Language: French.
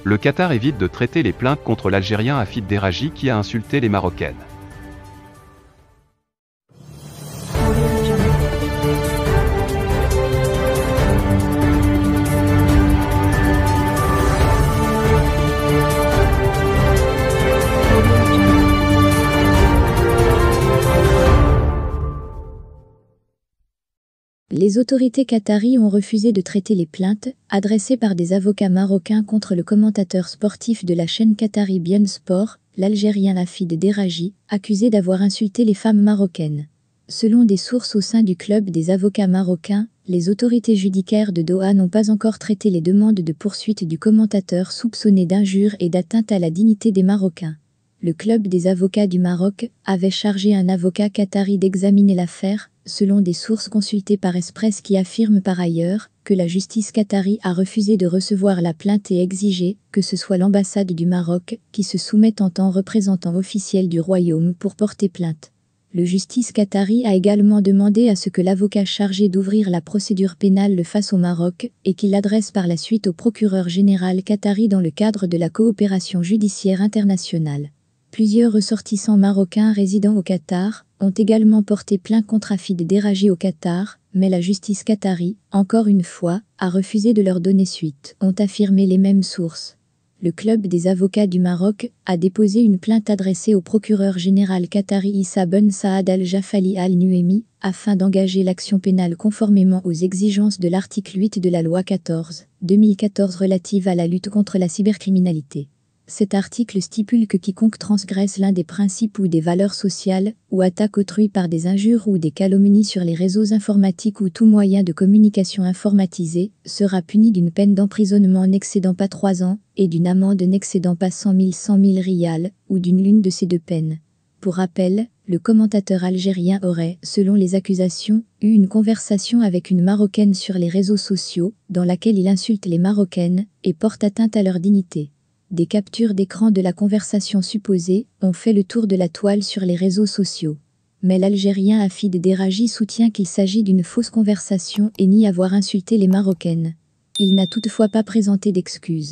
Le Qatar évite de traiter les plaintes contre l'Algérien Hafid Deraji qui a insulté les Marocaines. Les autorités qataries ont refusé de traiter les plaintes adressées par des avocats marocains contre le commentateur sportif de la chaîne qatari beIN Sport, l'Algérien Hafid Deraji, accusé d'avoir insulté les femmes marocaines. Selon des sources au sein du club des avocats marocains, les autorités judiciaires de Doha n'ont pas encore traité les demandes de poursuite du commentateur soupçonné d'injures et d'atteinte à la dignité des Marocains. Le club des avocats du Maroc avait chargé un avocat qatari d'examiner l'affaire, selon des sources consultées par Express qui affirment par ailleurs que la justice qatari a refusé de recevoir la plainte et exigé que ce soit l'ambassade du Maroc qui se soumette en tant représentant officiel du royaume pour porter plainte. Le justice qatari a également demandé à ce que l'avocat chargé d'ouvrir la procédure pénale le fasse au Maroc et qu'il l'adresse par la suite au procureur général qatari dans le cadre de la coopération judiciaire internationale. Plusieurs ressortissants marocains résidant au Qatar ont également porté plainte contre Hafid Deraji au Qatar, mais la justice qatari, encore une fois, a refusé de leur donner suite, ont affirmé les mêmes sources. Le club des avocats du Maroc a déposé une plainte adressée au procureur général qatari Issa Ben Saad Al-Jafali Al-Nuaimi afin d'engager l'action pénale conformément aux exigences de l'article 8 de la loi 14/2014 relative à la lutte contre la cybercriminalité. Cet article stipule que quiconque transgresse l'un des principes ou des valeurs sociales, ou attaque autrui par des injures ou des calomnies sur les réseaux informatiques ou tout moyen de communication informatisé, sera puni d'une peine d'emprisonnement n'excédant pas 3 ans, et d'une amende n'excédant pas 100 000 riyals, ou d'une l'une de ces deux peines. Pour rappel, le commentateur algérien aurait, selon les accusations, eu une conversation avec une Marocaine sur les réseaux sociaux, dans laquelle il insulte les Marocaines, et porte atteinte à leur dignité. Des captures d'écran de la conversation supposée ont fait le tour de la toile sur les réseaux sociaux. Mais l'Algérien Hafid Deraji soutient qu'il s'agit d'une fausse conversation et nie avoir insulté les Marocaines. Il n'a toutefois pas présenté d'excuses.